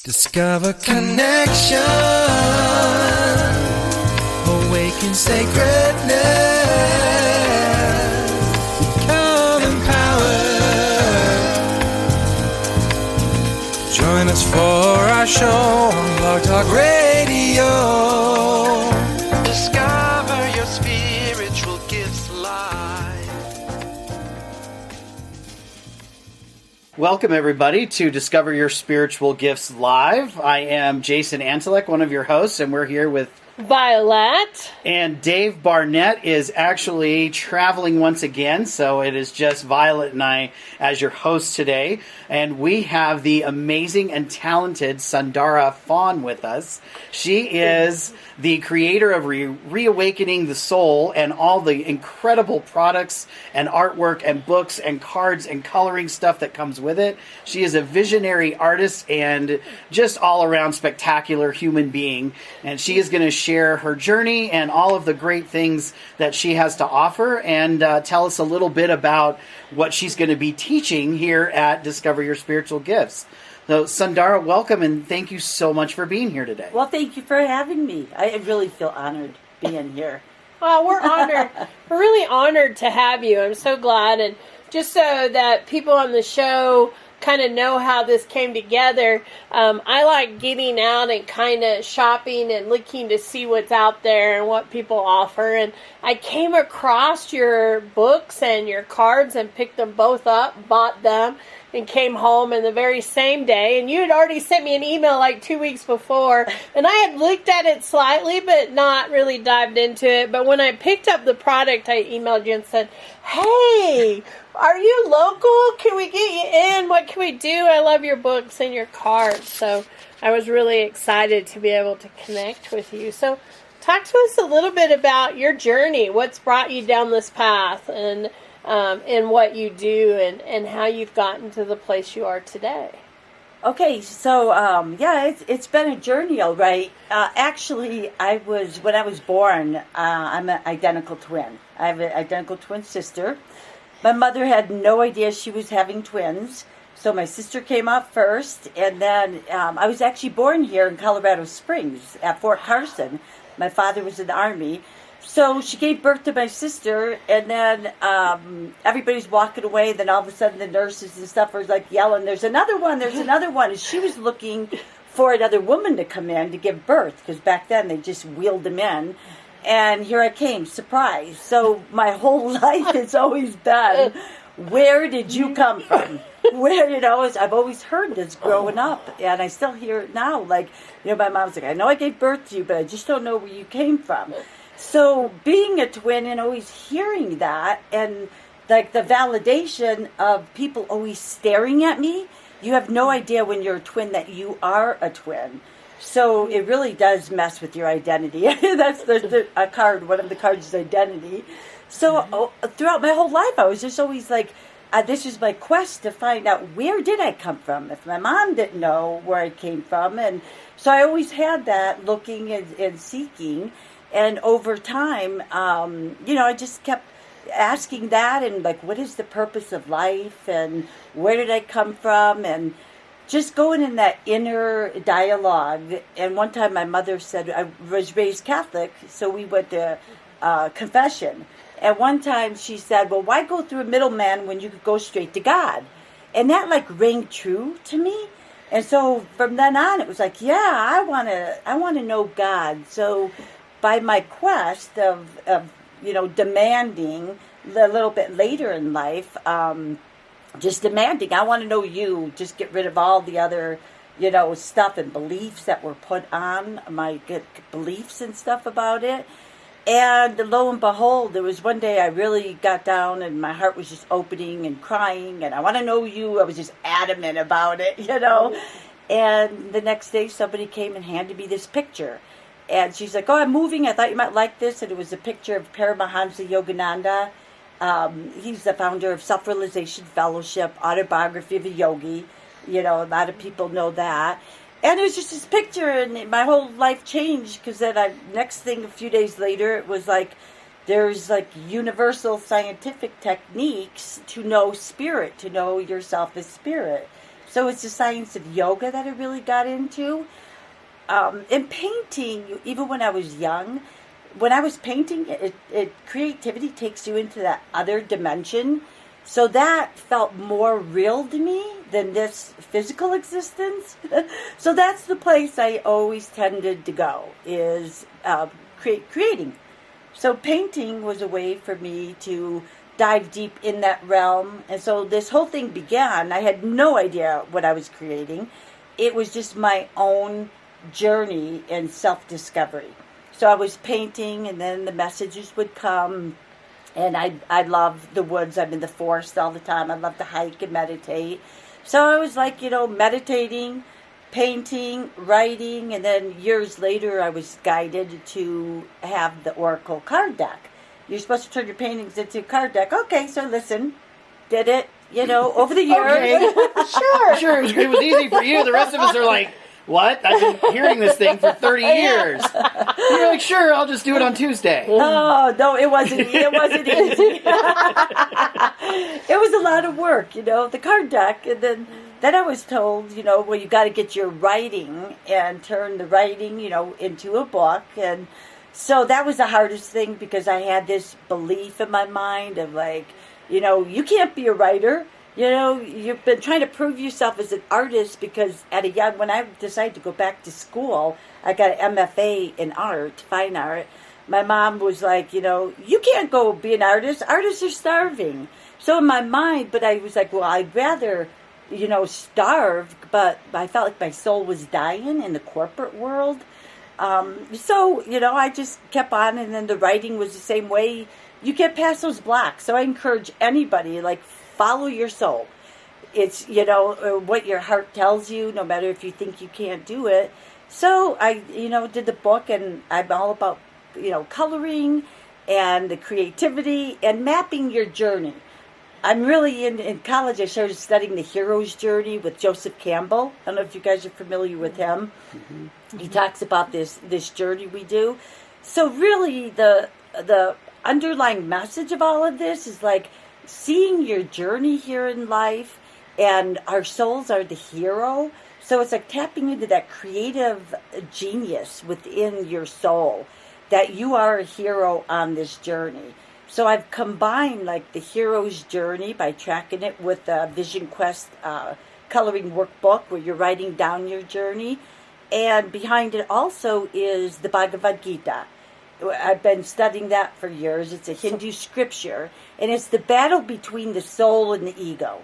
Discover connection, awaken sacredness, become empowered. Join us for our show on Blog Talk Radio. Discover your spiritual gifts live. Welcome, everybody, to Discover Your Spiritual Gifts Live. I am Jason Antelek, one of your hosts, and we're here with Vialet. And Dave Barnett is actually traveling once again, so it is just Violet and I as your hosts today. And we have the amazing and talented Sundara Fawn with us. She is the creator of Reawakening the Soul and all the incredible products and artwork and books and cards and coloring stuff that comes with it. She is a visionary artist and just all-around spectacular human being. And she is going to share her journey and all of the great things that she has to offer and tell us a little bit about what she's going to be teaching here at Discover Your Spiritual Gifts. So, Sundara, welcome, and thank you so much for being here today. Well, thank you for having me. I really feel honored being here. Well, we're honored. We're really honored to have you. I'm so glad. And just so that people on the show kind of know how this came together, I like getting out and kind of shopping and looking to see what's out there and what people offer. And I came across your books and your cards and picked them both up, bought them, and came home in the very same day. And you had already sent me an email like 2 weeks before, and I had looked at it slightly, but not really dived into it. But when I picked up the product, I emailed you and said, "Hey, are you local? Can we get you in? What can we do? I love your books and your cards." So I was really excited to be able to connect with you. So talk to us a little bit about your journey, what's brought you down this path, and what you do, and how you've gotten to the place you are today. Okay, so it's been a journey, all right. Actually, when I was born, I'm an identical twin. I have an identical twin sister. My mother had no idea she was having twins, so my sister came out first, and then I was actually born here in Colorado Springs at Fort Carson. My father was in the Army. So she gave birth to my sister, and then everybody's walking away. Then all of a sudden the nurses and stuff were like yelling, there's another one. And she was looking for another woman to come in to give birth, because back then they just wheeled them in. And here I came, surprise. So my whole life has always been, where did you come from? I've always heard this growing up, and I still hear it now. Like, my mom's like, I know I gave birth to you, but I just don't know where you came from. So being a twin and always hearing that, and like the validation of people always staring at me, you have no idea when you're a twin that you are a twin. So it really does mess with your identity. That's a card. One of the cards is identity. So throughout my whole life, I was just always like, this is my quest to find out, where did I come from? If my mom didn't know where I came from. And so I always had that looking and seeking. And over time, I just kept asking that, and like, what is the purpose of life, and where did I come from, and just going in that inner dialogue. And one time my mother said, I was raised Catholic, so we went to confession. And one time she said, well, why go through a middleman when you could go straight to God? And that like rang true to me. And so from then on, it was like, yeah, I want to know God. So by my quest of demanding a little bit later in life, just demanding, I want to know you, just get rid of all the other, stuff and beliefs that were put on, my beliefs and stuff about it. And lo and behold, there was one day I really got down and my heart was just opening and crying, and I want to know you. I was just adamant about it, And the next day somebody came and handed me this picture. And she's like, oh, I'm moving. I thought you might like this. And it was a picture of Paramahansa Yogananda. He's the founder of Self-Realization Fellowship, Autobiography of a Yogi. A lot of people know that. And it was just this picture, and my whole life changed, because then next thing, a few days later, it was like, There's like universal scientific techniques to know spirit, to know yourself as spirit. So it's the science of yoga that I really got into. And painting, even when I was young, when I was painting, creativity takes you into that other dimension. So that felt more real to me than this physical existence. So that's the place I always tended to go, is creating. So painting was a way for me to dive deep in that realm. And so this whole thing began. I had no idea what I was creating. It was just my own journey and self-discovery. So I was painting, and then the messages would come. And I love the woods. I'm in the forest all the time. I love to hike and meditate. So I was like, meditating, painting, writing, and then years later I was guided to have the Oracle card deck. You're supposed to turn your paintings into a card deck. Okay, so listen, did it, over the years. Okay. Sure. It was easy for you. The rest of us are like, what? I've been hearing this thing for 30 years. You're like, sure, I'll just do it on Tuesday. Oh, no, it wasn't easy. It was a lot of work, the card deck. And then I was told, well, you got to get your writing and turn the writing, into a book. And so that was the hardest thing, because I had this belief in my mind of like, you can't be a writer. You've been trying to prove yourself as an artist, because when I decided to go back to school, I got an MFA in art, fine art. My mom was like, you can't go be an artist. Artists are starving. So in my mind, but I was like, well, I'd rather, starve, but I felt like my soul was dying in the corporate world. So, I just kept on, and then the writing was the same way. You get past those blocks. So I encourage anybody, like, follow your soul. It's, what your heart tells you, no matter if you think you can't do it. So I, did the book, and I'm all about, coloring and the creativity and mapping your journey. I'm really in college. I started studying the hero's journey with Joseph Campbell. I don't know if you guys are familiar with him. Mm-hmm. He talks about this journey we do. So really the underlying message of all of this is like, seeing your journey here in life, and our souls are the hero. So it's like tapping into that creative genius within your soul, that you are a hero on this journey. So I've combined like the hero's journey by tracking it with the Vision Quest coloring workbook, where you're writing down your journey. And behind it also is the Bhagavad Gita. I've been studying that for years. It's a Hindu scripture, and it's the battle between the soul and the ego.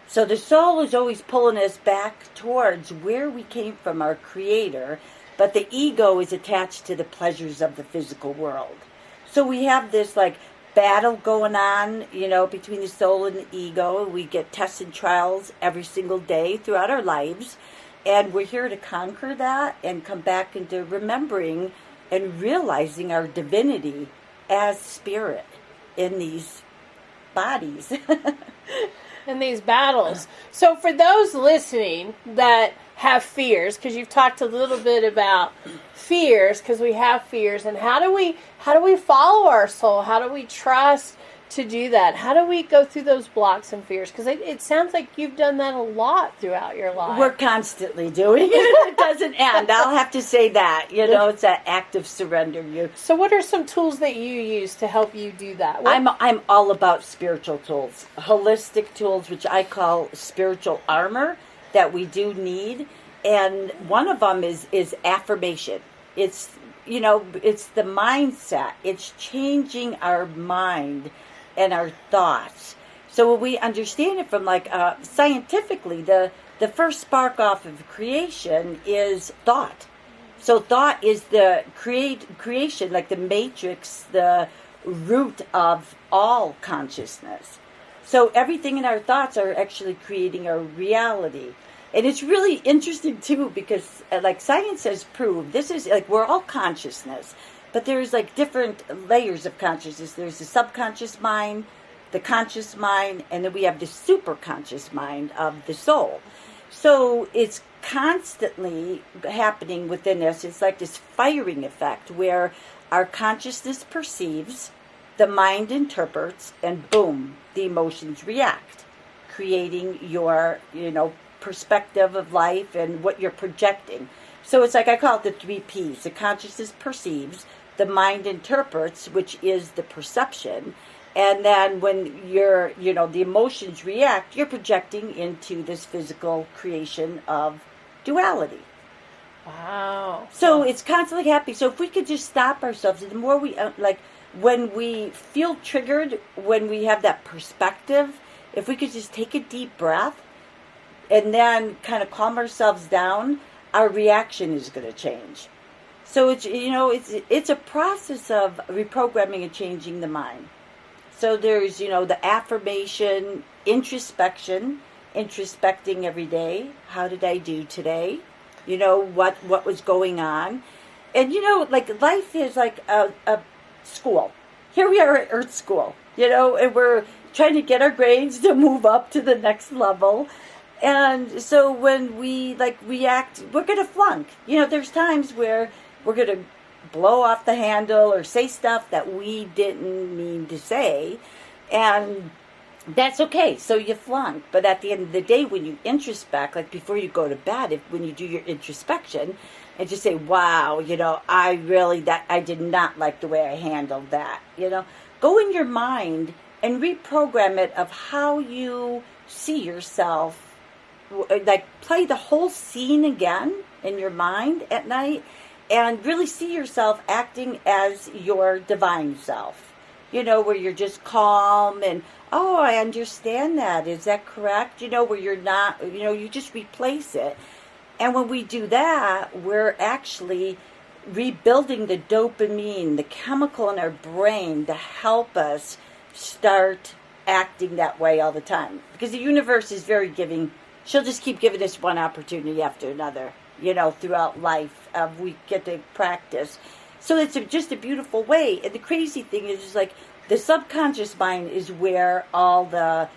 So the soul is always pulling us back towards where we came from, our creator, but the ego is attached to the pleasures of the physical world. So we have this like battle going on, between the soul and the ego. We get tests and trials every single day throughout our lives, and we're here to conquer that and come back into remembering and realizing our divinity as spirit in these bodies. In these battles. So for those listening that have fears, because you've talked a little bit about fears, because we have fears, and how do we follow our soul? How do we trust to do that? How do we go through those blocks and fears? Because it sounds like you've done that a lot throughout your life. We're constantly doing it. It doesn't end. I'll have to say that. It's that act of surrender. So what are some tools that you use to help you do that? I'm all about spiritual tools. Holistic tools, which I call spiritual armor, that we do need. And one of them is affirmation. It's, it's the mindset. It's changing our mind and our thoughts. So when we understand it from scientifically, the first spark off of creation is thought. So thought is the creation, like the matrix, the root of all consciousness. So everything in our thoughts are actually creating our reality. And it's really interesting too, because science has proved, this is we're all consciousness. But there's different layers of consciousness. There's the subconscious mind, the conscious mind, and then we have the superconscious mind of the soul. So it's constantly happening within us. It's like this firing effect where our consciousness perceives, the mind interprets, and boom, the emotions react, creating your, perspective of life and what you're projecting. So it's like I call it the 3 Ps. The consciousness perceives, the mind interprets, which is the perception, and then when the emotions react, you're projecting into this physical creation of duality. Wow. So it's constantly happening. So if we could just stop ourselves, the more we, when we feel triggered, when we have that perspective, if we could just take a deep breath and then kind of calm ourselves down, our reaction is going to change. So it's a process of reprogramming and changing the mind. So there's, the affirmation, introspecting every day. How did I do today? What was going on. And, life is like a school. Here we are at Earth School, and we're trying to get our grades to move up to the next level. And so when we react, we're going to flunk. There's times where we're going to blow off the handle or say stuff that we didn't mean to say. And that's okay. So you flunk. But at the end of the day, when you introspect, like before you go to bed, when you do your introspection and just say, wow, I did not like the way I handled that. Go in your mind and reprogram it of how you see yourself. Play the whole scene again in your mind at night and really see yourself acting as your divine self. Where you're just calm and, oh, I understand that. Is that correct? Where you're not, you just replace it. And when we do that, we're actually rebuilding the dopamine, the chemical in our brain to help us start acting that way all the time. Because the universe is very giving. She'll just keep giving us one opportunity after another, throughout life. We get to practice. So it's just a beautiful way. And the crazy thing is like the subconscious mind is where all the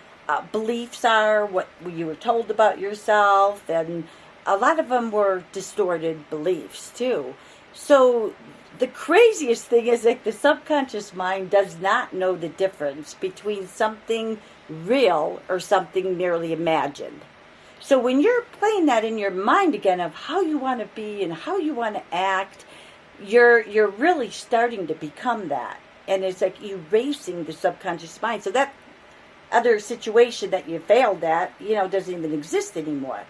beliefs are, what you were told about yourself, and a lot of them were distorted beliefs too. So the craziest thing is like the subconscious mind does not know the difference between something real or something merely imagined. So when you're playing that in your mind again of how you want to be and how you want to act, you're really starting to become that. And it's like erasing the subconscious mind. So that other situation that you failed at, doesn't even exist anymore.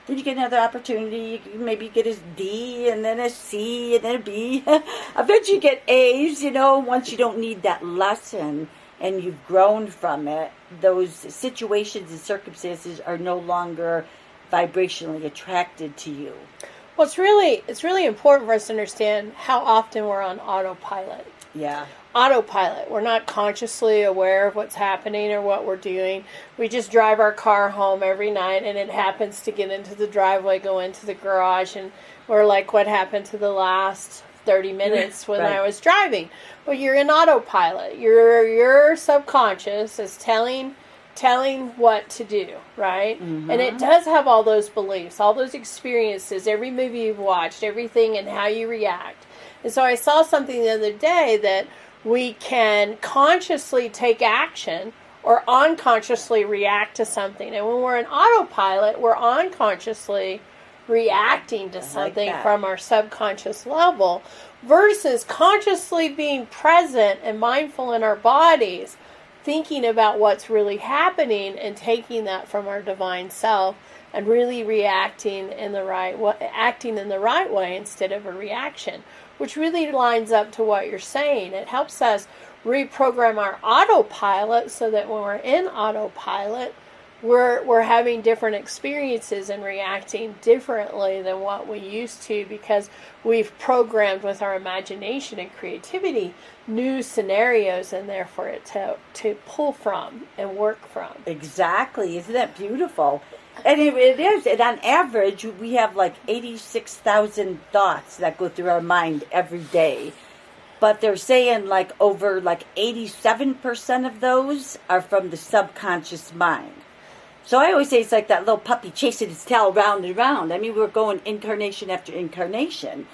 Then you get another opportunity. You maybe get a D and then a C and then a B. Eventually you get A's, once you don't need that lesson and you've grown from it. Those situations and circumstances are no longer vibrationally attracted to you. Well, it's really important for us to understand how often we're on autopilot. Yeah. Autopilot. We're not consciously aware of what's happening or what we're doing. We just drive our car home every night and it happens to get into the driveway, go into the garage, and we're like, what happened to the last 30 minutes when Right. I was driving? Well, you're in autopilot. Your subconscious is telling what to do, right? Mm-hmm. And it does have all those beliefs, all those experiences, every movie you've watched, everything, and how you react. And so I saw something the other day that we can consciously take action or unconsciously react to something. And when we're in autopilot, we're unconsciously reacting to something from our subconscious level versus consciously being present and mindful in our bodies, thinking about what's really happening and taking that from our divine self and really reacting in the right way, acting in the right way instead of a reaction, which really lines up to what you're saying. It helps us reprogram our autopilot so that when we're in autopilot, we're having different experiences and reacting differently than what we used to because we've programmed with our imagination and creativity new scenarios and therefore it to pull from and work from. Exactly. Isn't that beautiful? And it is. And on average, we have like 86,000 thoughts that go through our mind every day. But they're saying like over like 87% of those are from the subconscious mind. So I always say it's like that little puppy chasing its tail round and round. I mean, we're going incarnation after incarnation.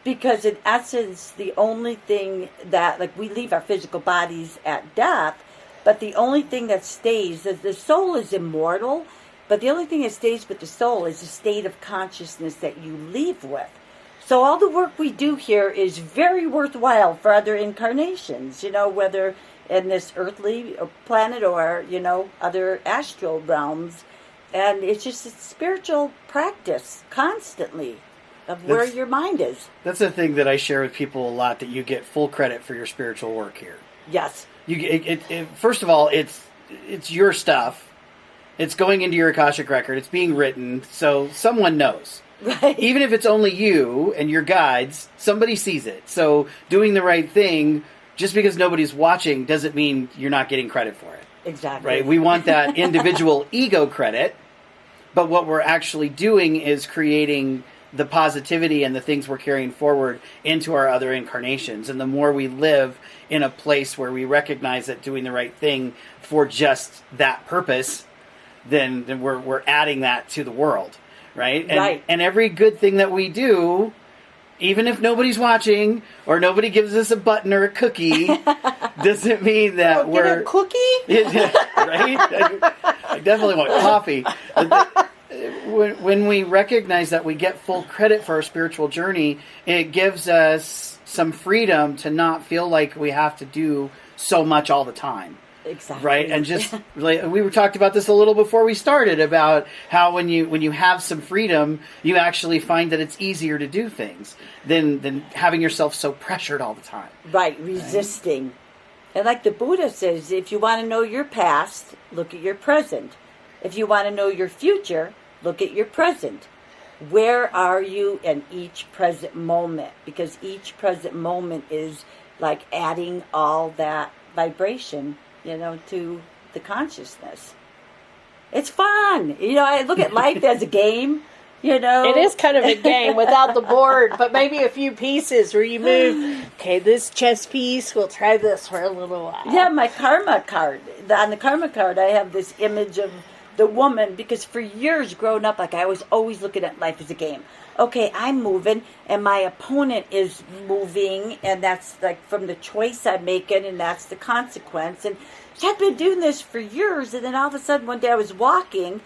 Because in essence, the only thing that, like, we leave our physical bodies at death, but the only thing that stays, the soul is immortal, but the only thing that stays with the soul is the state of consciousness that you leave with. So all the work we do here is very worthwhile for other incarnations, whether in this earthly planet or, other astral realms. And it's just a spiritual practice constantly of where your mind is. That's the thing that I share with people a lot, that you get full credit for your spiritual work here. Yes. First of all, it's your stuff. It's going into your Akashic record. It's being written, so someone knows. Right. Even if it's only you and your guides, somebody sees it. So doing the right thing, just because nobody's watching, doesn't mean you're not getting credit for it. Exactly. Right? We want that individual ego credit, but what we're actually doing is creating the positivity and the things we're carrying forward into our other incarnations. And the more we live in a place where we recognize that doing the right thing for just that purpose, then we're adding that to the world, right? And every good thing that we do, even if nobody's watching or nobody gives us a button or a cookie, doesn't mean that we're... Get a cookie? Right? I definitely want coffee. When we recognize that we get full credit for our spiritual journey, it gives us some freedom to not feel like we have to do so much all the time. Exactly. Right? And just like we were talked about this a little before we started, about how when you have some freedom, you actually find that it's easier to do things than having yourself so pressured all the time. Right, resisting. Right? And like the Buddha says, if you want to know your past, look at your present. If you want to know your future, look at your present. Where are you in each present moment? Because each present moment is like adding all that vibration, to the consciousness. It's fun. I look at life as a game, It is kind of a game without the board, but maybe a few pieces where you move. Okay, this chess piece, we'll try this for a little while. Yeah, my karma card. On the karma card, I have this image of the woman, because for years growing up, like, I was always looking at life as a game. Okay, I'm moving, and my opponent is moving, and that's like from the choice I'm making, and that's the consequence. And so I've been doing this for years, and then all of a sudden one day I was walking,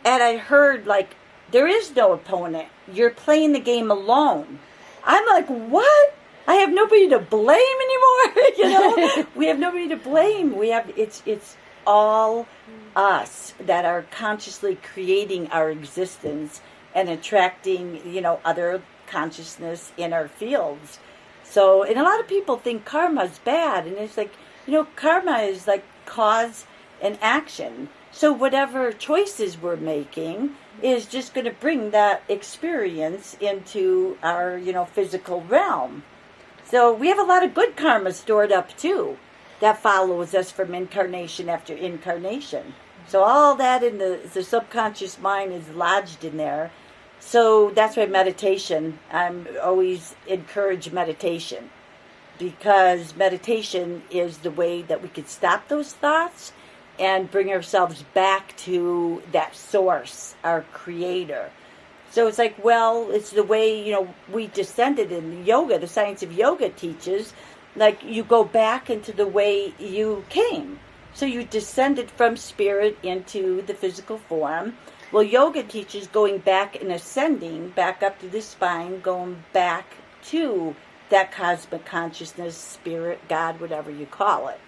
and I heard, like, there is no opponent. You're playing the game alone. I'm like, what? I have nobody to blame anymore. We have nobody to blame. It's all us that are consciously creating our existence and attracting, other consciousness in our fields. So, and a lot of people think karma is bad, and it's like, karma is like cause and action. So whatever choices we're making is just going to bring that experience into our, physical realm. So we have a lot of good karma stored up too, that follows us from incarnation after incarnation. So all that in the subconscious mind is lodged in there. So that's why meditation, I'm always encourage meditation, because meditation is the way that we could stop those thoughts and bring ourselves back to that source, our creator. So it's like, well, it's the way, we descended in yoga. The science of yoga teaches, like, you go back into the way you came. So you descended from spirit into the physical form. Well, yoga teaches going back and ascending back up to the spine, going back to that cosmic consciousness, spirit, God, whatever you call it.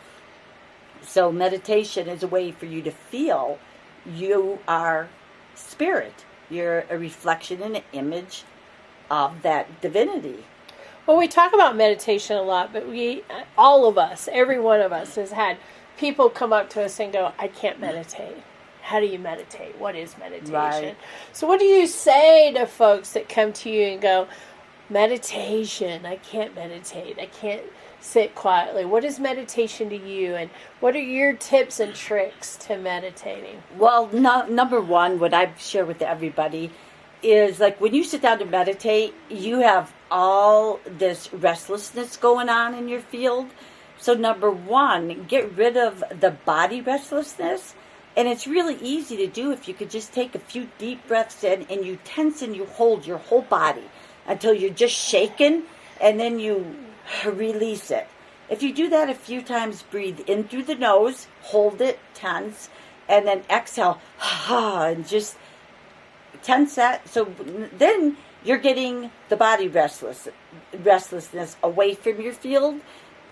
So meditation is a way for you to feel you are spirit. You're a reflection and an image of that divinity. Well, we talk about meditation a lot, but all of us, every one of us has had people come up to us and go, I can't meditate. How do you meditate? What is meditation? Right. So what do you say to folks that come to you and go, meditation, I can't meditate. I can't sit quietly. What is meditation to you? And what are your tips and tricks to meditating? Well, number one, what I share with everybody is, like, when you sit down to meditate, you have all this restlessness going on in your field. So number one, get rid of the body restlessness. And it's really easy to do if you could just take a few deep breaths in and you tense and you hold your whole body. until you're just shaken, and then you release it. If you do that a few times, breathe in through the nose, hold it, tense, and then exhale, and just tense that. So then you're getting the body restlessness away from your field,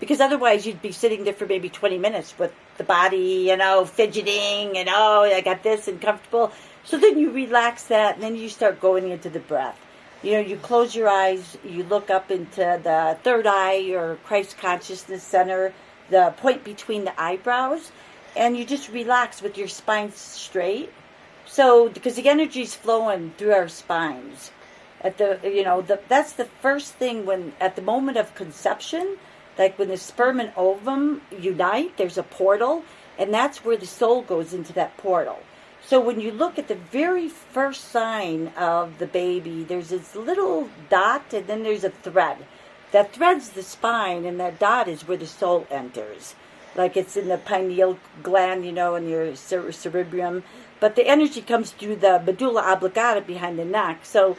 because otherwise you'd be sitting there for maybe 20 minutes with the body, fidgeting, and I got this and comfortable. So then you relax that, and then you start going into the breath. You close your eyes, you look up into the third eye or Christ consciousness center, the point between the eyebrows, and you just relax with your spine straight. So, because the energy is flowing through our spines. That's the first thing at the moment of conception, like when the sperm and ovum unite, there's a portal, and that's where the soul goes into that portal. So when you look at the very first sign of the baby, there's this little dot, and then there's a thread. That thread's the spine, and that dot is where the soul enters. Like it's in the pineal gland, in your cerebrum. But the energy comes through the medulla oblongata behind the neck. So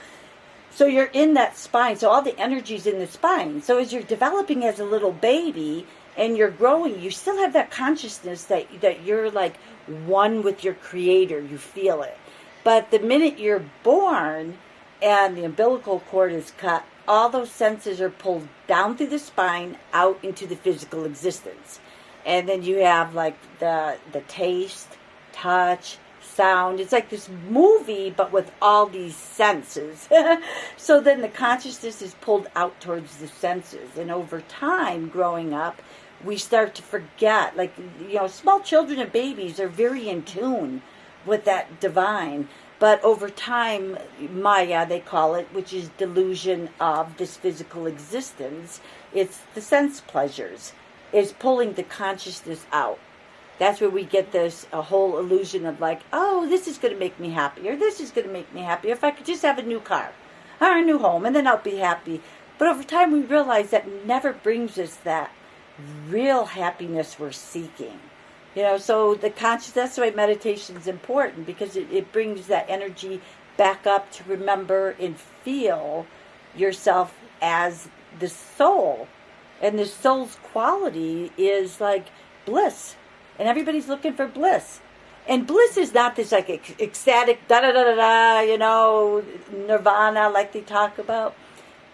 you're in that spine. So all the energy's in the spine. So as you're developing as a little baby and you're growing, you still have that consciousness that you're like one with your creator. You feel it. But the minute you're born and the umbilical cord is cut, all those senses are pulled down through the spine out into the physical existence. And then you have like the taste, touch, sound. It's like this movie, but with all these senses. So then the consciousness is pulled out towards the senses. And over time, growing up, we start to forget. Like, small children and babies are very in tune with that divine. But over time, Maya, they call it, which is delusion of this physical existence, it's the sense pleasures, is pulling the consciousness out. That's where we get a whole illusion of like, oh, this is going to make me happy, or this is going to make me happy. If I could just have a new car or a new home, and then I'll be happy. But over time, we realize that never brings us that real happiness we're seeking. So the conscious, that's why meditation is important, because it brings that energy back up to remember and feel yourself as the soul. And the soul's quality is like bliss. And everybody's looking for bliss. And bliss is not this like ecstatic, nirvana like they talk about.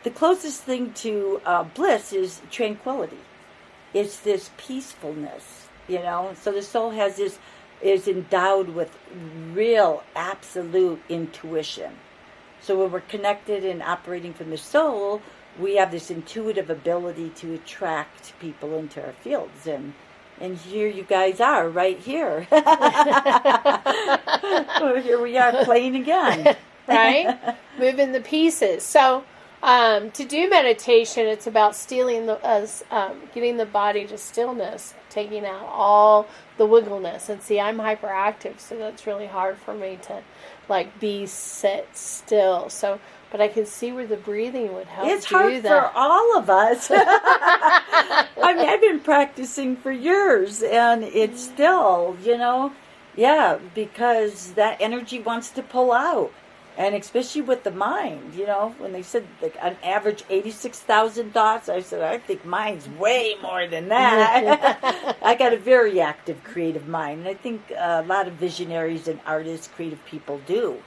The closest thing to bliss is tranquility. It's this peacefulness, So the soul is endowed with real, absolute intuition. So when we're connected and operating from the soul, we have this intuitive ability to attract people into our fields. And here you guys are, right here. Well, here we are playing again. Right? Moving the pieces. So to do meditation, it's about getting the body to stillness, taking out all the wiggleness. And see, I'm hyperactive, so that's really hard for me to sit still. But I can see where the breathing would help. It's hard for all of us. I've been practicing for years, and it's still, because that energy wants to pull out. And especially with the mind, when they said on average 86,000 thoughts, I said, I think mine's way more than that. I got a very active creative mind, and I think a lot of visionaries and artists, creative people do.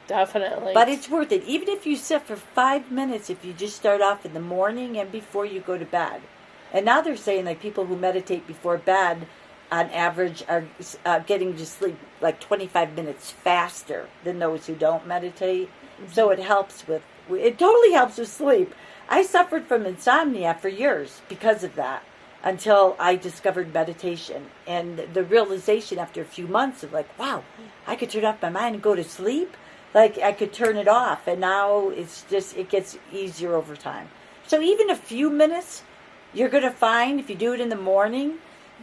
Definitely. But it's worth it. Even if you sit for 5 minutes, if you just start off in the morning and before you go to bed. And now they're saying people who meditate before bed on average are getting to sleep 25 minutes faster than those who don't meditate. Mm-hmm. So it totally helps with sleep. I suffered from insomnia for years because of that, until I discovered meditation. And the realization after a few months of wow, I could turn off my mind and go to sleep. I could turn it off, and now it gets easier over time. So even a few minutes, you're going to find, if you do it in the morning,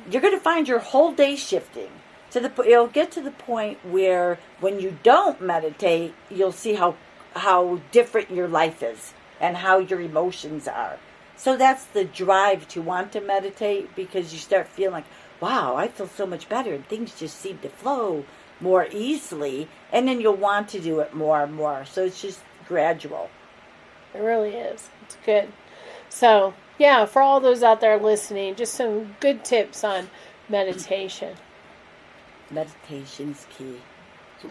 you're going to find your whole day shifting. It'll get to the point where when you don't meditate, you'll see how different your life is and how your emotions are. So that's the drive to want to meditate, because you start feeling wow, I feel so much better, and things just seem to flow more easily, and then you'll want to do it more and more. So it's just gradual. It really is. It's good. So, yeah, for all those out there listening, just some good tips on meditation. Meditation's key.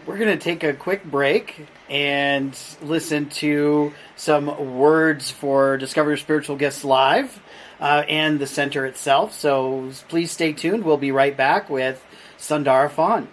We're going to take a quick break and listen to some words for Discover Your Spiritual Gifts Live and the center itself. So please stay tuned. We'll be right back with Sundara Fawn.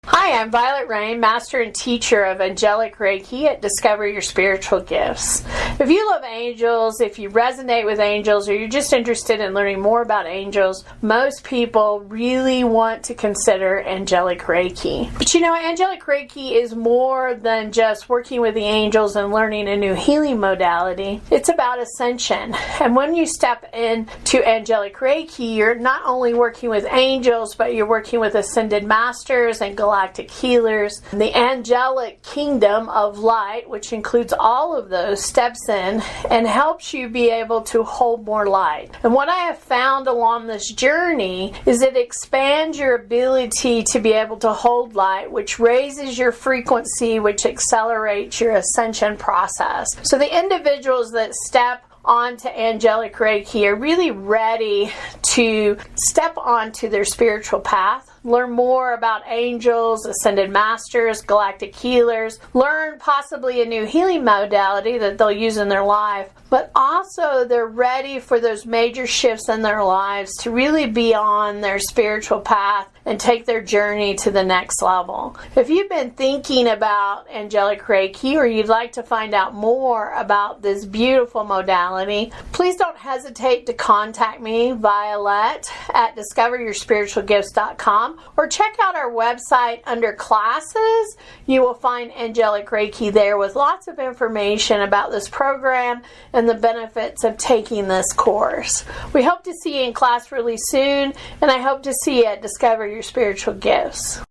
Hi, I'm Violet Rain, Master and Teacher of Angelic Reiki at Discover Your Spiritual Gifts. If you love angels, if you resonate with angels, or you're just interested in learning more about angels, most people really want to consider Angelic Reiki. But Angelic Reiki is more than just working with the angels and learning a new healing modality. It's about ascension. And when you step into Angelic Reiki, you're not only working with angels, but you're working with ascended masters and galactic healers. The angelic kingdom of light, which includes all of those, steps in and helps you be able to hold more light. And what I have found along this journey is it expands your ability to be able to hold light, which raises your frequency, which accelerates your ascension process. So the individuals that step onto Angelic Reiki are really ready to step onto their spiritual path, learn more about angels, ascended masters, galactic healers, learn possibly a new healing modality that they'll use in their life, but also they're ready for those major shifts in their lives to really be on their spiritual path and take their journey to the next level. If you've been thinking about Angelic Reiki or you'd like to find out more about this beautiful modality, please don't hesitate to contact me, Violet, at discoveryourspiritualgifts.com, or check out our website under classes. You will find Angelic Reiki there with lots of information about this program and the benefits of taking this course. We hope to see you in class really soon, and I hope to see you at Discover Your Spiritual Gifts.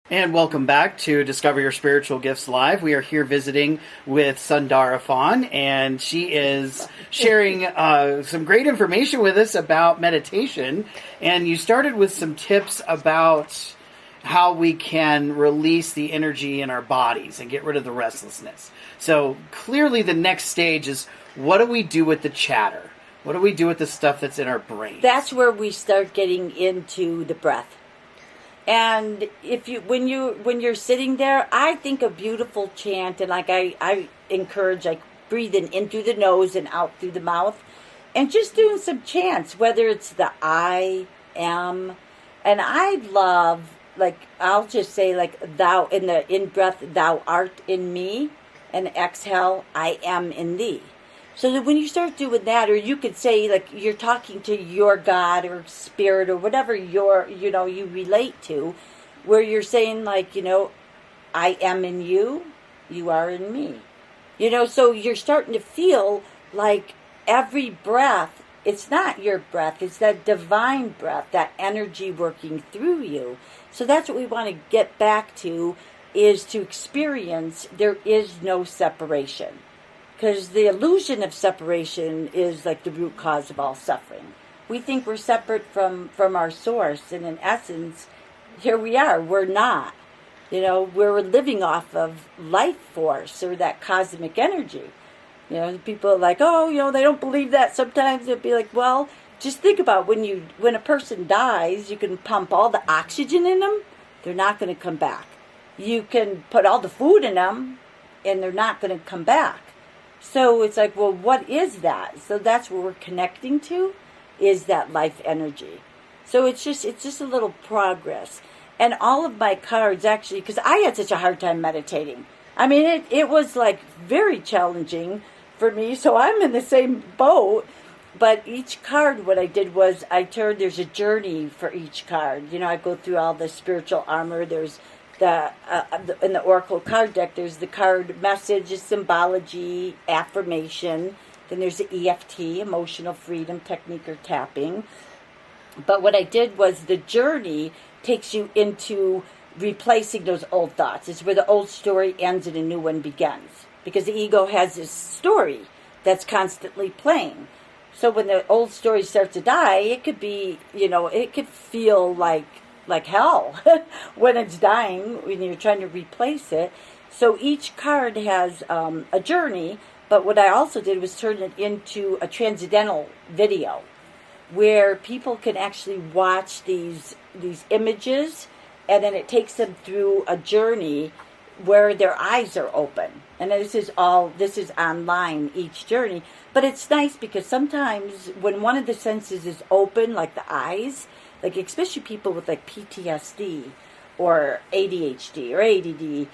And welcome back to Discover Your Spiritual Gifts Live. We are here visiting with Sundara Fawn, and she is sharing some great information with us about meditation. And you started with some tips about how we can release the energy in our bodies and get rid of the restlessness. So clearly the next stage is, what do we do with the chatter? What do we do with the stuff that's in our brain? That's where we start getting into the breath. And when you're sitting there, I think a beautiful chant, and like I encourage like breathing in through the nose and out through the mouth, and just doing some chants, whether it's the I am, and I love, like, I'll just say like thou in the in breath, thou art in me, and exhale, I am in thee. So that when you start doing that, or you could say like you're talking to your God or spirit or whatever you relate to, where you're saying like, I am in you, you are in me. So you're starting to feel like every breath, it's not your breath, it's that divine breath, that energy working through you. So that's what we want to get back to, is to experience there is no separation. Because the illusion of separation is like the root cause of all suffering. We think we're separate from our source, and in essence, here we are. We're not. We're living off of life force or that cosmic energy. People are like, they don't believe that. Sometimes they'll be like, well, just think about when a person dies, you can pump all the oxygen in them, they're not going to come back. You can put all the food in them, and they're not going to come back. So it's like, well, what is that? So that's what we're connecting to, is that life energy. So it's just a little progress. And all of my cards, actually, because I had such a hard time meditating. I mean, it was like very challenging for me. So I'm in the same boat. But each card, what I did was there's a journey for each card. I go through all the spiritual armor. There's in the Oracle card deck, there's the card message, symbology, affirmation. Then there's the EFT, emotional freedom technique or tapping. But what I did was the journey takes you into replacing those old thoughts. It's where the old story ends and a new one begins. Because the ego has this story that's constantly playing. So when the old story starts to die, it could be, it could feel like like hell when it's dying, when you're trying to replace it. So each card has a journey, but what I also did was turn it into a transcendental video where people can actually watch these images, and then it takes them through a journey where their eyes are open. And this is online, each journey. But it's nice because sometimes when one of the senses is open, like the eyes, like especially people with like PTSD or ADHD or ADD,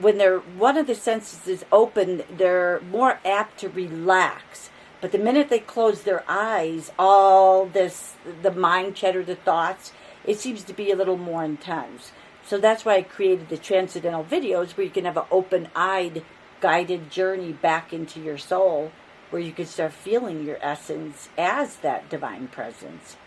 when one of the senses is open, they're more apt to relax. But the minute they close their eyes, the mind chatter, the thoughts, it seems to be a little more intense. So that's why I created the transcendental videos where you can have an open-eyed, guided journey back into your soul, where you can start feeling your essence as that divine presence.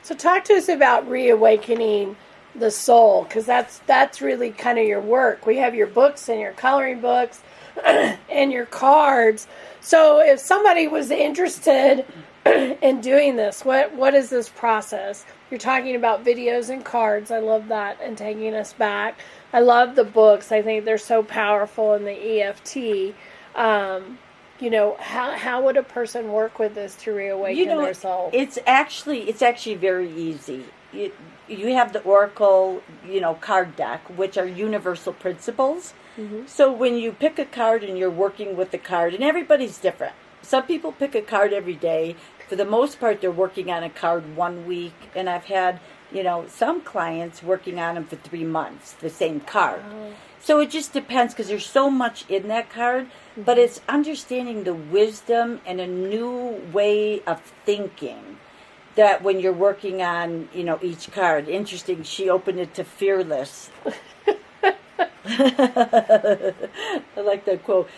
So talk to us about reawakening the soul, because that's really kind of your work. We have your books and your coloring books and your cards. So if somebody was interested in doing this, what is this process? You're talking about videos and cards. I love that, and taking us back. I love the books. I think they're so powerful in the EFT. How would a person work with this to reawaken their soul? It's actually very easy. You have the Oracle, card deck, which are universal principles. Mm-hmm. So when you pick a card and you're working with the card, and everybody's different. Some people pick a card every day. For the most part, they're working on a card 1 week, and I've had, some clients working on them for 3 months, the same card. Oh. So it just depends, because there's so much in that card, mm-hmm. but it's understanding the wisdom and a new way of thinking that when you're working on, each card. Interesting, she opened it to fearless. I like that quote.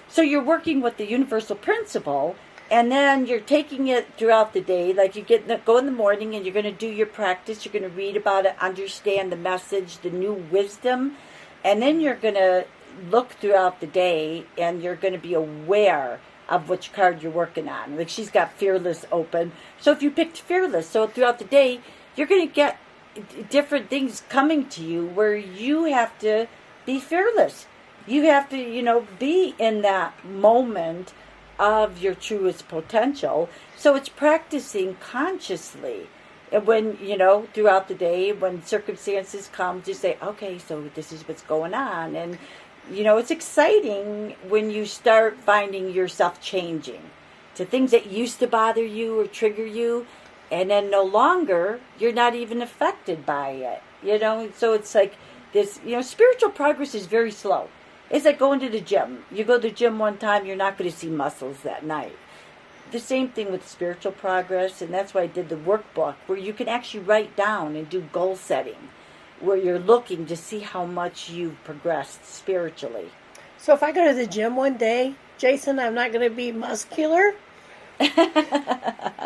So you're working with the universal principle, and then you're taking it throughout the day. Like you go in the morning and you're going to do your practice. You're going to read about it, understand the message, the new wisdom. And then you're going to look throughout the day and you're going to be aware of which card you're working on. Like she's got Fearless open. So if you picked Fearless, so throughout the day, you're going to get different things coming to you where you have to be fearless. You have to, be in that moment of your truest potential. So it's practicing consciously. And when, throughout the day, when circumstances come, just say, okay, so this is what's going on. And, it's exciting when you start finding yourself changing to things that used to bother you or trigger you. And then no longer, you're not even affected by it, So it's like this, spiritual progress is very slow. It's like going to the gym. You go to the gym one time, you're not going to see muscles that night. The same thing with spiritual progress, and that's why I did the workbook, where you can actually write down and do goal setting, where you're looking to see how much you've progressed spiritually. So if I go to the gym one day, Jason, I'm not going to be muscular?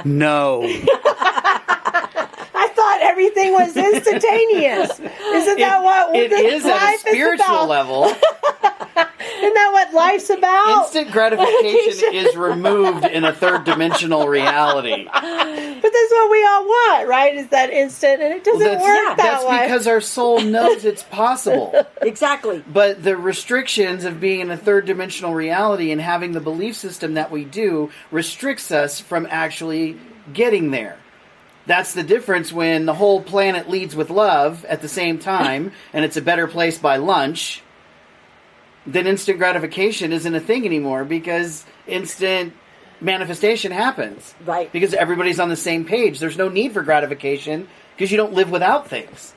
No. I thought everything was instantaneous. Isn't that what it is at a spiritual level? Isn't that what life's about? Instant gratification is removed in a third-dimensional reality. But that's what we all want, right? Is that instant, and it doesn't work that that's way. That's because our soul knows it's possible. Exactly. But the restrictions of being in a third-dimensional reality and having the belief system that we do restricts us from actually getting there. That's the difference when the whole planet leads with love at the same time, and it's a better place by lunch. Then instant gratification isn't a thing anymore because instant manifestation happens. Right. Because everybody's on the same page. There's no need for gratification because you don't live without things.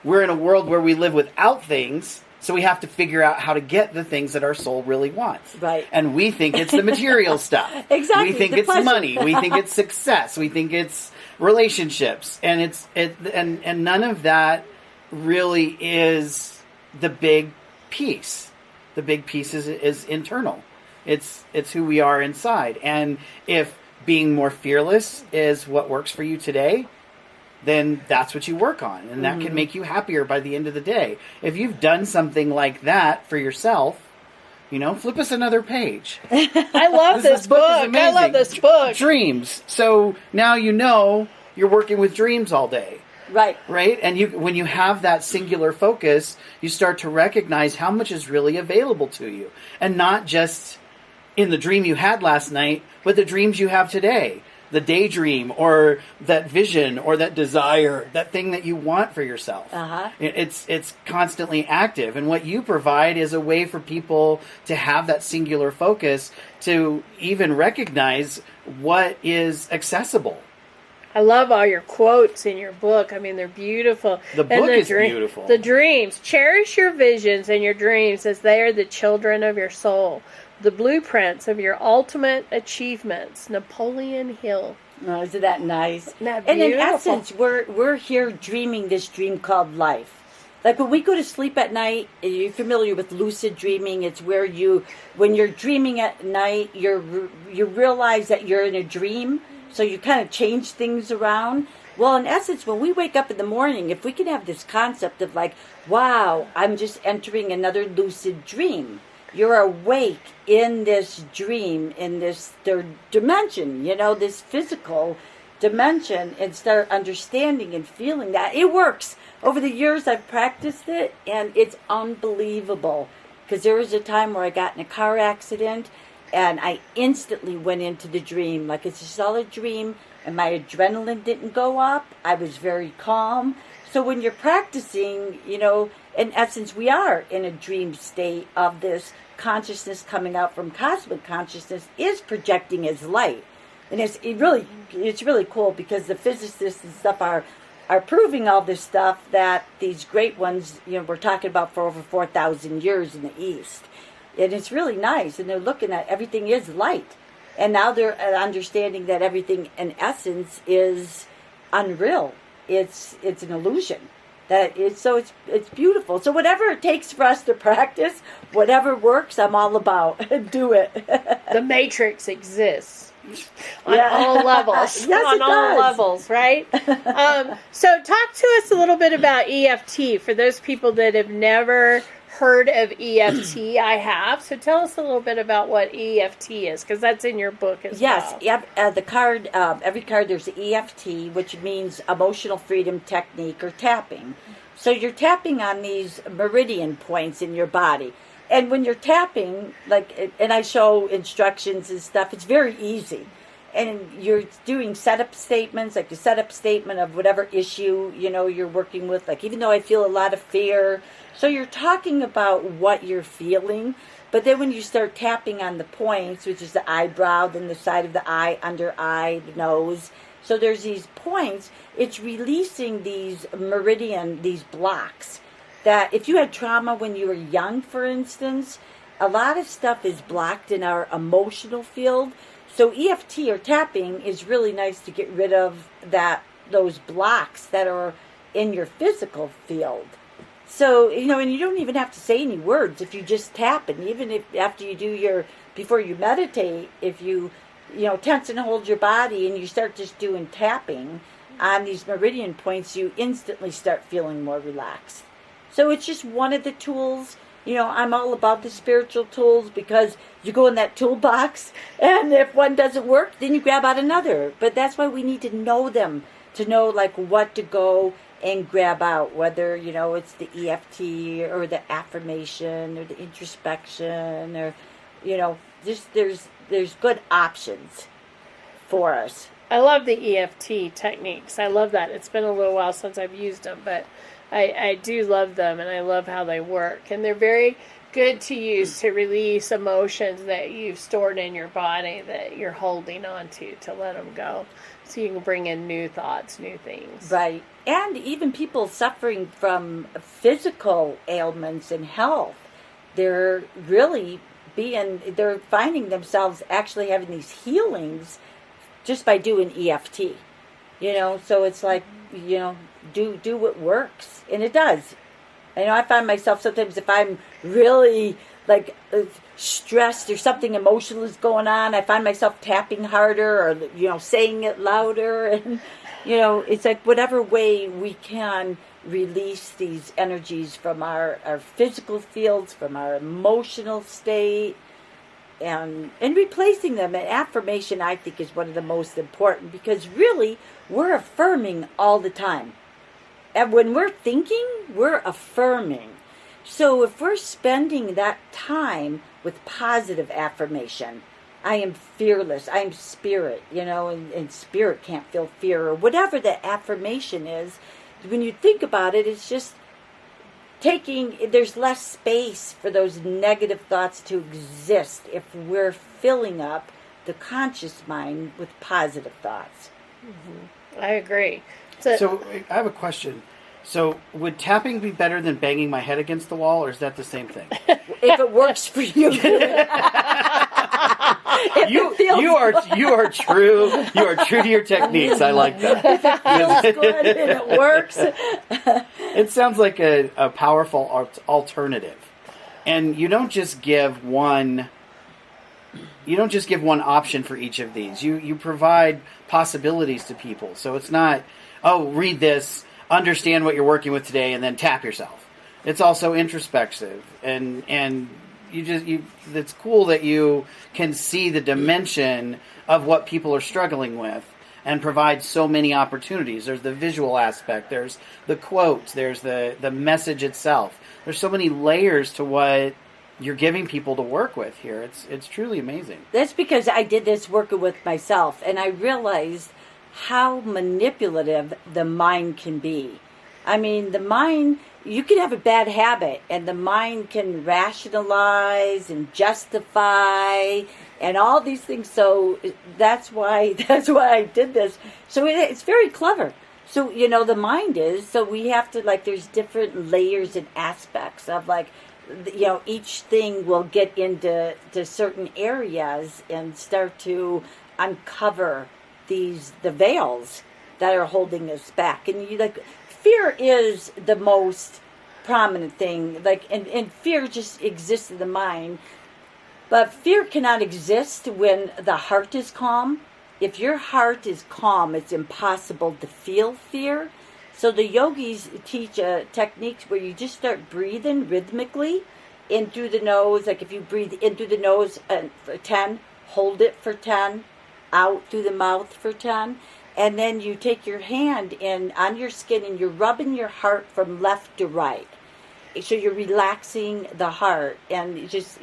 We're in a world where we live without things, so we have to figure out how to get the things that our soul really wants. Right. And we think it's the material stuff. Exactly. We think it's money. We think it's success. We think it's relationships. And and none of that really is the big piece. The big piece is internal. It's who we are inside. And if being more fearless is what works for you today, then that's what you work on. And that can make you happier by the end of the day. If you've done something like that for yourself, flip us another page. I love this book. I love this book. Dreams. So now you're working with dreams all day. Right. Right? And when you have that singular focus, you start to recognize how much is really available to you. And not just in the dream you had last night, but the dreams you have today. The daydream, or that vision, or that desire, that thing that you want for yourself. Uh-huh. It's constantly active. And what you provide is a way for people to have that singular focus, to even recognize what is accessible. I love all your quotes in your book. I mean, they're beautiful. The book is beautiful. The dreams. Cherish your visions and your dreams as they are the children of your soul. The blueprints of your ultimate achievements. Napoleon Hill. Oh, isn't that nice? Isn't that and in beautiful? essence, we're here dreaming this dream called life. Like when we go to sleep at night, you're familiar with lucid dreaming. It's where when you're dreaming at night, you realize that you're in a dream. So you kind of change things around. Well, in essence, when we wake up in the morning, if we can have this concept of like, wow, I'm just entering another lucid dream. You're awake in this dream, in this third dimension, this physical dimension, and start understanding and feeling that. It works. Over the years, I've practiced it, and it's unbelievable. Because there was a time where I got in a car accident, and I instantly went into the dream. Like it's just all a dream, and my adrenaline didn't go up. I was very calm. So when you're practicing, in essence, we are in a dream state of this consciousness coming out from cosmic consciousness is projecting as light. And it's really cool because the physicists and stuff are proving all this stuff that these great ones, we're talking about for over 4,000 years in the East. And it's really nice. And they're looking at everything is light. And now they're understanding that everything in essence is unreal. It's an illusion. It's beautiful. So whatever it takes for us to practice, whatever works, I'm all about. Do it. The matrix exists on all levels. Yes, on it all does. levels, right? So talk to us a little bit about EFT for those people that have never heard of EFT. I have. So tell us a little bit about what EFT is, because that's in your book as well. Yes. The card, every card, there's EFT, which means emotional freedom technique or tapping. So you're tapping on these meridian points in your body. And when you're tapping, and I show instructions and stuff, it's very easy. And you're doing setup statements, like a setup statement of whatever issue, you're working with. Like, even though I feel a lot of fear. So you're talking about what you're feeling. But then when you start tapping on the points, which is the eyebrow, then the side of the eye, under eye, the nose. So there's these points. It's releasing these these blocks. That if you had trauma when you were young, for instance, a lot of stuff is blocked in our emotional field. So EFT or tapping is really nice to get rid of those blocks that are in your physical field. So, and you don't even have to say any words if you just tap. And even if after you do before you meditate, if you, tense and hold your body and you start just doing tapping on these meridian points, you instantly start feeling more relaxed. So it's just one of the tools. I'm all about the spiritual tools because you go in that toolbox, and if one doesn't work, then you grab out another. But that's why we need to know them, to know what to go and grab out, whether, it's the EFT or the affirmation or the introspection or, there's good options for us. I love the EFT techniques. I love that. It's been a little while since I've used them, but I do love them, and I love how they work. And they're very good to use to release emotions that you've stored in your body that you're holding on to let them go. So you can bring in new thoughts, new things. Right. And even people suffering from physical ailments and health, they're finding themselves actually having these healings just by doing EFT. So it's like, do what works. And it does. I find myself sometimes if I'm really stressed or something emotional is going on, I find myself tapping harder or, saying it louder. And, it's like whatever way we can release these energies from our physical fields, from our emotional state, and replacing them. And affirmation, I think, is one of the most important because really we're affirming all the time. And when we're thinking, we're affirming. So if we're spending that time with positive affirmation, I am fearless, I'm spirit, and spirit can't feel fear, or whatever the affirmation is. When you think about it, it's just there's less space for those negative thoughts to exist if we're filling up the conscious mind with positive thoughts. Mm-hmm. I agree. So I have a question. So would tapping be better than banging my head against the wall, or is that the same thing? If it works for you. You are true to your techniques. I like that. If it feels good and it works. It sounds like a powerful alternative. And you don't just give one option for each of these. You provide possibilities to people. So it's not, read this, understand what you're working with today, and then tap yourself. It's also introspective, and it's cool that you can see the dimension of what people are struggling with and provide so many opportunities. There's the visual aspect, there's the quotes, there's the message itself. There's so many layers to what you're giving people to work with here. It's truly amazing. That's because I did this working with myself, and I realized how manipulative the mind can be. I mean, the mind, you can have a bad habit, and the mind can rationalize and justify and all these things. So that's why I did this. So it's very clever. So, the mind is, so we have to, there's different layers and aspects of, each thing will get into certain areas and start to uncover the veils that are holding us back. And fear is the most prominent thing, and fear just exists in the mind. But fear cannot exist when the heart is calm. If your heart is calm, it's impossible to feel fear. So the yogis teach techniques where you just start breathing rhythmically in through the nose. Like if you breathe in through the nose for 10, hold it for 10, out through the mouth for 10, and then you take your hand in on your skin and you're rubbing your heart from left to right. So you're relaxing the heart, and just,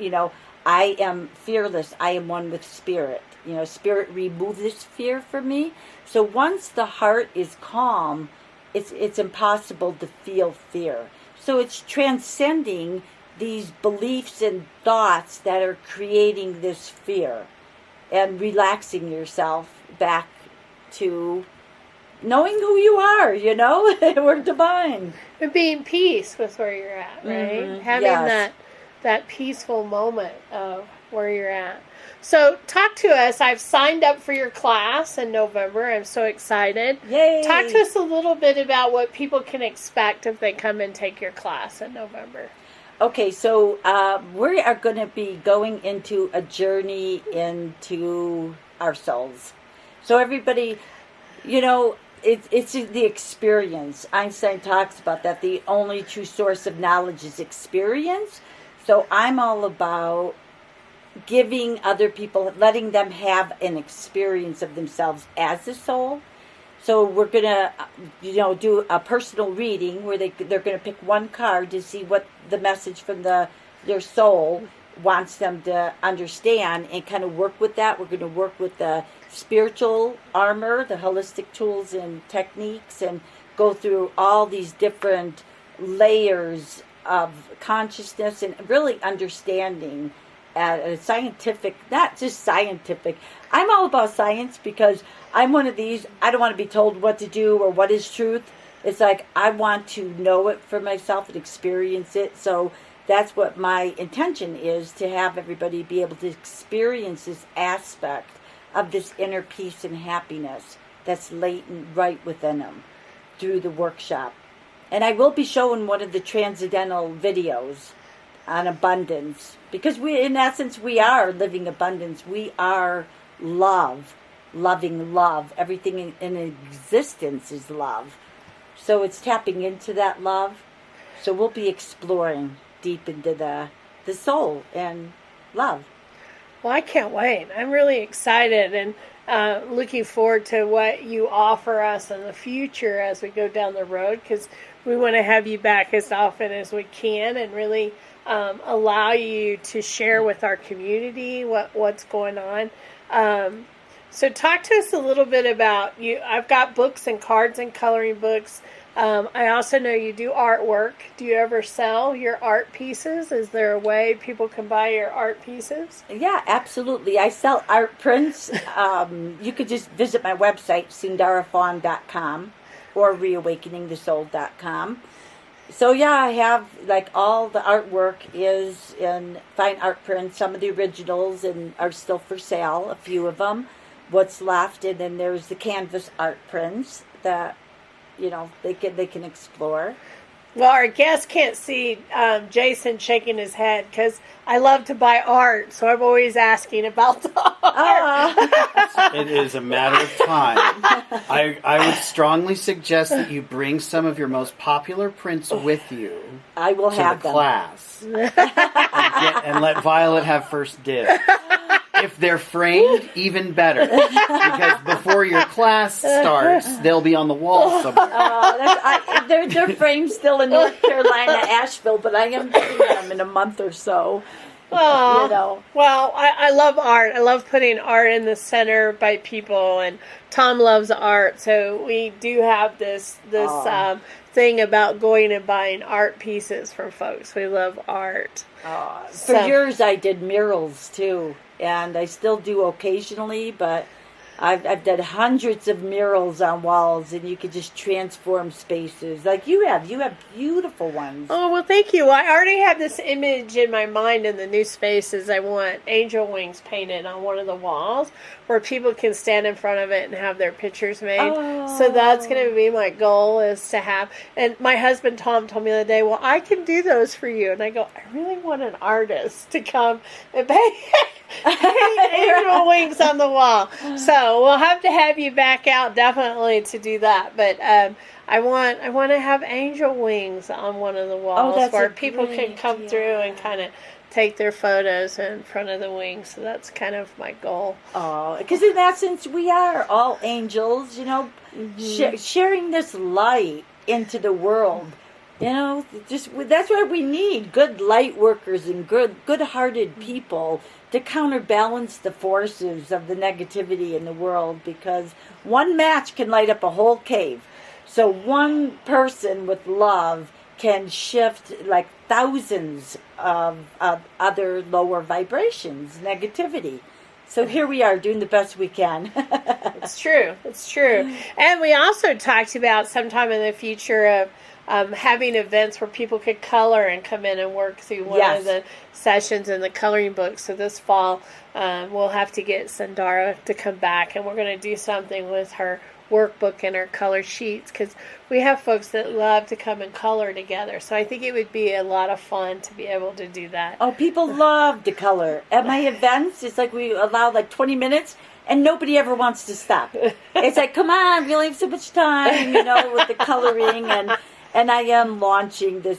I am fearless. I am one with spirit. Spirit remove this fear from me. So once the heart is calm, it's impossible to feel fear. So it's transcending these beliefs and thoughts that are creating this fear, and relaxing yourself back to knowing who you are, we're divine. And being peace with where you're at, right? Mm-hmm. Having that peaceful moment of where you're at. So talk to us. I've signed up for your class in November. I'm so excited. Yay! Talk to us a little bit about what people can expect if they come and take your class in November. Okay, so we are going to be going into a journey into our souls. So everybody, it's the experience. Einstein talks about that. The only true source of knowledge is experience. So I'm all about giving other people, letting them have an experience of themselves as a soul. So we're going to, do a personal reading where they're going to pick one card to see what the message from their soul wants them to understand, and kind of work with that. We're going to work with the spiritual armor, the holistic tools and techniques, and go through all these different layers of consciousness and really understanding at a scientific, not just scientific. I'm all about science because I'm one of these, I don't want to be told what to do or what is truth. It's like I want to know it for myself and experience it. So that's what my intention is, to have everybody be able to experience this aspect of this inner peace and happiness that's latent right within them through the workshop. And I will be showing one of the transcendental videos on abundance, because in essence, we are living abundance. We are love, loving love. Everything in existence is love. So it's tapping into that love. So we'll be exploring deep into the soul and love. Well, I can't wait. I'm really excited and looking forward to what you offer us in the future as we go down the road, because we want to have you back as often as we can and really allow you to share with our community what's going on. So talk to us a little bit about you. I've got books and cards and coloring books. I also know you do artwork. Do you ever sell your art pieces? Is there a way people can buy your art pieces? Yeah, absolutely. I sell art prints. You could just visit my website, sundarafawn.com or reawakeningthesoul.com. So yeah, I have like all the artwork is in fine art prints. Some of the originals and are still for sale, a few of them. What's left, and then there's the canvas art prints that they can explore. Well, our guests can't see Jason shaking his head because I love to buy art, so I'm always asking about the art. It is a matter of time. I would strongly suggest that you bring some of your most popular prints with you. I will to have the them. Class and let Violet have first dibs. If they're framed, even better. Because before your class starts, they'll be on the wall somewhere. They're framed still in North Carolina, Asheville, but I am getting them in a month or so. Well, I love art. I love putting art in the center by people, and Tom loves art, so we do have this thing about going and buying art pieces from folks. We love art. For years, I did murals too, and I still do occasionally, but I've done hundreds of murals on walls, and you could just transform spaces like you have. You have beautiful ones. Oh, well, thank you. I already have this image in my mind in the new spaces. I want angel wings painted on one of the walls where people can stand in front of it and have their pictures made. Oh. So that's going to be my goal, is to have. And my husband, Tom, told me the other day, well, I can do those for you. And I go, I really want an artist to come and paint angel wings on the wall. So we'll have to have you back out definitely to do that. But I want to have angel wings on one of the walls where people can come through and kind of take their photos in front of the wings. So that's kind of my goal. Oh, because in essence, we are all angels, sharing this light into the world. That's why we need good light workers and good-hearted people to counterbalance the forces of the negativity in the world, because one match can light up a whole cave. So one person with love can shift like thousands of other lower vibrations, negativity. So here we are doing the best we can. It's true. And we also talked about sometime in the future of having events where people could color and come in and work through one of the sessions in the coloring book. So this fall, we'll have to get Sundara to come back, and we're going to do something with her workbook and her color sheets, because we have folks that love to come and color together. So I think it would be a lot of fun to be able to do that. Oh, people love to color. At my events, it's like we allow like 20 minutes, and nobody ever wants to stop. It's like, come on, we only have so much time, with the coloring. And I am launching the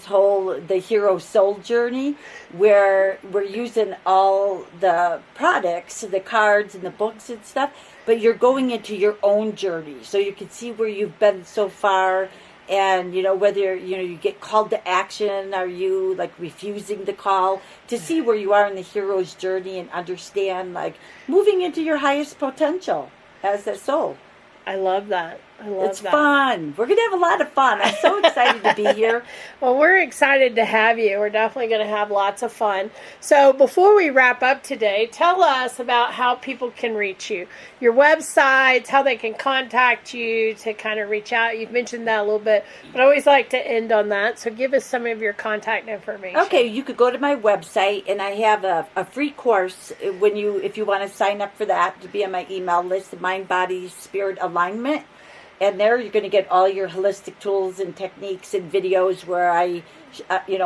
Hero Soul Journey, where we're using all the products, the cards and the books and stuff, but you're going into your own journey. So you can see where you've been so far, and, whether, you get called to action, are you, like, refusing the call, to see where you are in the hero's journey and understand, like, moving into your highest potential as a soul. I love that. It's fun. We're going to have a lot of fun. I'm so excited to be here. Well, we're excited to have you. We're definitely going to have lots of fun. So before we wrap up today, tell us about how people can reach you. Your websites, how they can contact you to kind of reach out. You've mentioned that a little bit, but I always like to end on that. So give us some of your contact information. Okay, you could go to my website, and I have a free course if you want to sign up for that, to be on my email list, Mind, Body, Spirit Alignment. And there you're going to get all your holistic tools and techniques and videos where I,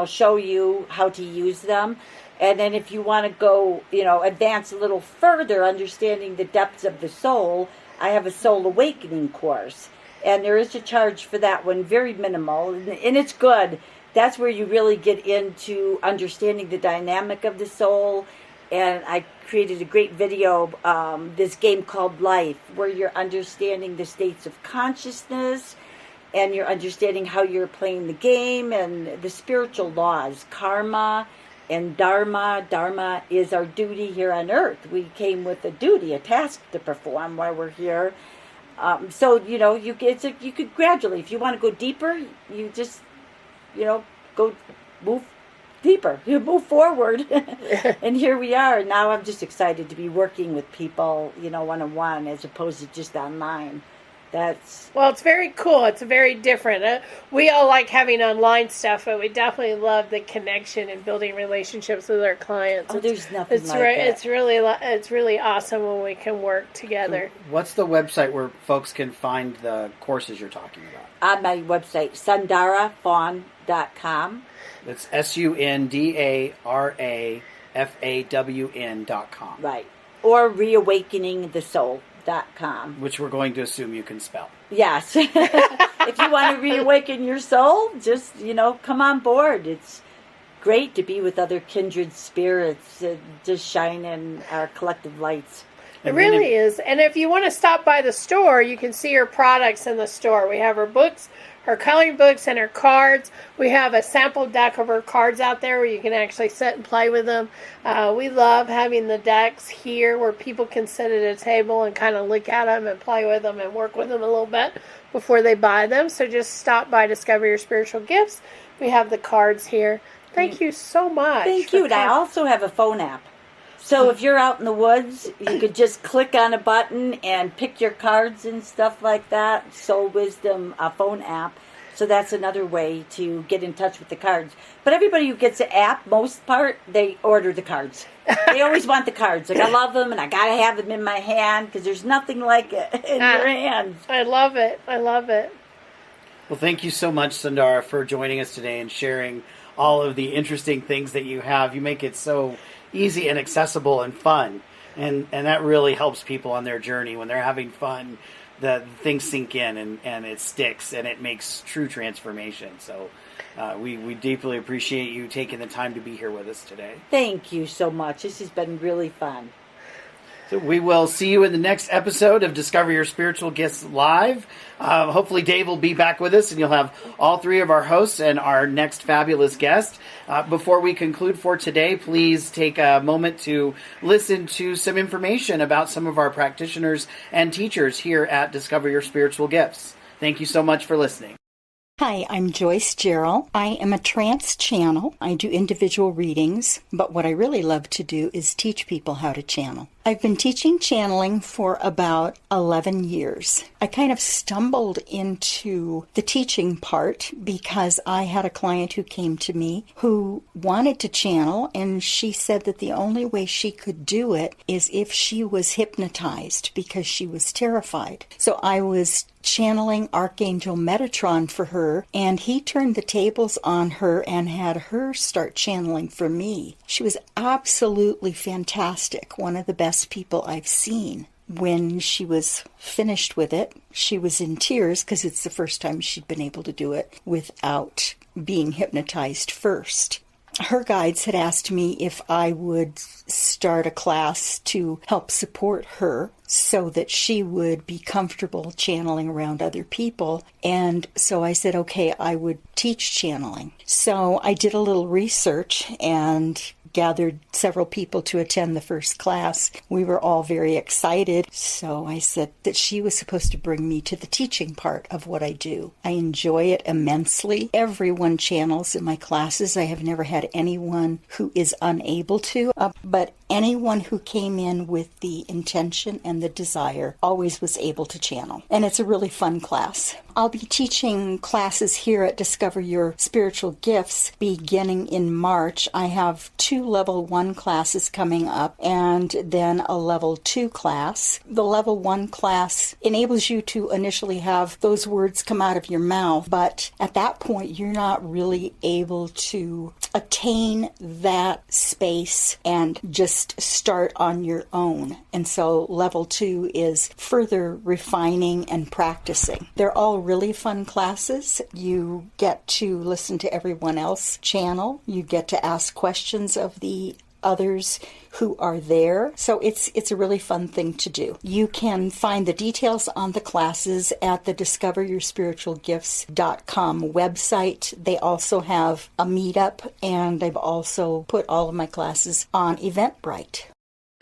show you how to use them. And then if you want to go, advance a little further, understanding the depths of the soul, I have a Soul Awakening course. And there is a charge for that one, very minimal. And it's good. That's where you really get into understanding the dynamic of the soul and I created a great video, this game called Life, where you're understanding the states of consciousness, and you're understanding how you're playing the game, and the spiritual laws, karma and dharma. Dharma is our duty here on earth. We came with a duty, a task to perform while we're here. So, you could gradually, if you want to go deeper, you just, go move deeper. You move forward. And here we are. Now I'm just excited to be working with people, one-on-one as opposed to just online. Well, it's very cool. It's very different. We all like having online stuff, but we definitely love the connection and building relationships with our clients. Oh, there's nothing like that. It's really awesome when we can work together. What's the website where folks can find the courses you're talking about? On my website, sundarafawn.com. That's SUNDARAFAWN.com. Right. Or Reawakening the Soul. Which we're going to assume you can spell. Yes. If you want to reawaken your soul, just, come on board. It's great to be with other kindred spirits, just shining our collective lights. It really is. And if you want to stop by the store, you can see her products in the store. We have her books, her coloring books, and her cards. We have a sample deck of her cards out there where you can actually sit and play with them. We love having the decks here where people can sit at a table and kind of look at them and play with them and work with them a little bit before they buy them. So just stop by Discover Your Spiritual Gifts. We have the cards here. Thank you so much. Thank you. And I also have a phone app. So if you're out in the woods, you could just click on a button and pick your cards and stuff like that. Soul Wisdom phone app. So that's another way to get in touch with the cards. But everybody who gets the app, most part, they order the cards. They always want the cards. Like, I love them, and I got to have them in my hand because there's nothing like it in your hands. I love it. I love it. Well, thank you so much, Sundara, for joining us today and sharing all of the interesting things that you have. You make it so easy and accessible and fun. And that really helps people on their journey when they're having fun. The things sink in and it sticks and it makes true transformation. So we deeply appreciate you taking the time to be here with us today. Thank you so much. This has been really fun. So we will see you in the next episode of Discover Your Spiritual Gifts Live. Hopefully Dave will be back with us and you'll have all three of our hosts and our next fabulous guest. Before we conclude for today, please take a moment to listen to some information about some of our practitioners and teachers here at Discover Your Spiritual Gifts. Thank you so much for listening. Hi, I'm Joyce Gerald. I am a trance channel. I do individual readings, but what I really love to do is teach people how to channel. I've been teaching channeling for about 11 years. I kind of stumbled into the teaching part because I had a client who came to me who wanted to channel, and she said that the only way she could do it is if she was hypnotized because she was terrified. So I was channeling Archangel Metatron for her, and he turned the tables on her and had her start channeling for me. She was absolutely fantastic, one of the best people I've seen. When she was finished with it, she was in tears because it's the first time she'd been able to do it without being hypnotized first. Her guides had asked me if I would start a class to help support her so that she would be comfortable channeling around other people. And so I said, okay, I would teach channeling. So I did a little research and gathered several people to attend the first class. We were all very excited. So I said that she was supposed to bring me to the teaching part of what I do. I enjoy it immensely. Everyone channels in my classes. I have never had anyone who is unable to, but anyone who came in with the intention and the desire always was able to channel. And it's a really fun class. I'll be teaching classes here at Discover Your Spiritual Gifts beginning in March. I have 2 level 1 classes coming up and then a level 2 class. The level 1 class enables you to initially have those words come out of your mouth, but at that point you're not really able to attain that space and just start on your own. And so level 2 is further refining and practicing. They're all really fun classes. You get to listen to everyone else channel. You get to ask questions of the others who are there. So it's a really fun thing to do. You can find the details on the classes at the discoveryourspiritualgifts.com website. They also have a meetup, and I've also put all of my classes on Eventbrite.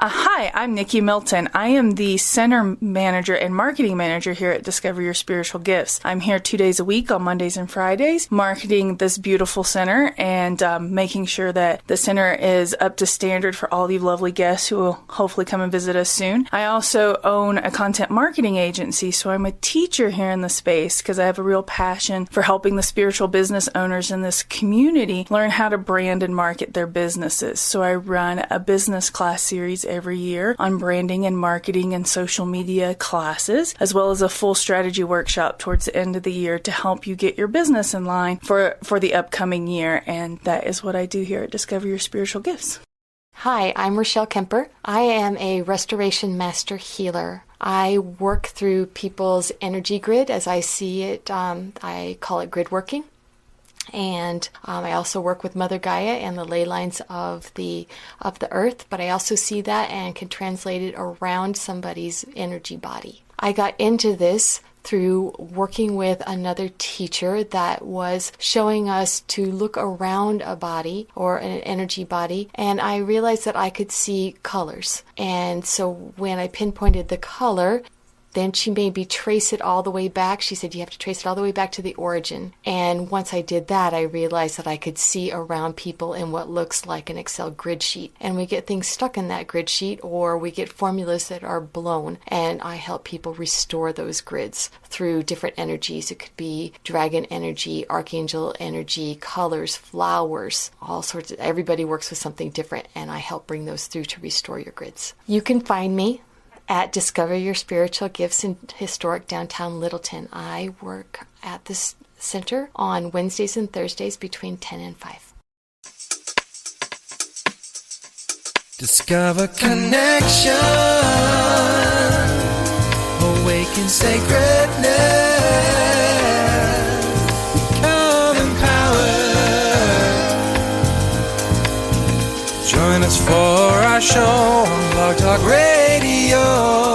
Hi, I'm Nikki Milton. I am the Center Manager and Marketing Manager here at Discover Your Spiritual Gifts. I'm here 2 days a week on Mondays and Fridays, marketing this beautiful center and making sure that the center is up to standard for all you lovely guests who will hopefully come and visit us soon. I also own a content marketing agency, so I'm a teacher here in the space because I have a real passion for helping the spiritual business owners in this community learn how to brand and market their businesses. So I run a business class series every year on branding and marketing and social media classes, as well as a full strategy workshop towards the end of the year to help you get your business in line for the upcoming year. And that is what I do here at Discover Your Spiritual Gifts. Hi, I'm Rochelle Kemper. I am a restoration master healer. I work through people's energy grid as I see it. I call it grid working. And I also work with Mother Gaia and the ley lines of the earth, but I also see that and can translate it around somebody's energy body. I got into this through working with another teacher that was showing us to look around a body or an energy body, and I realized that I could see colors. And so when I pinpointed the color, then she made me trace it all the way back. She said, you have to trace it all the way back to the origin. And once I did that, I realized that I could see around people in what looks like an Excel grid sheet. And we get things stuck in that grid sheet, or we get formulas that are blown. And I help people restore those grids through different energies. It could be dragon energy, archangel energy, colors, flowers, all sorts of, everybody works with something different. And I help bring those through to restore your grids. You can find me at Discover Your Spiritual Gifts in historic downtown Littleton. I work at this center on Wednesdays and Thursdays between 10 and 5. Discover connection, awaken sacredness, become empowered. Join us for our show on Blog Talk Radio.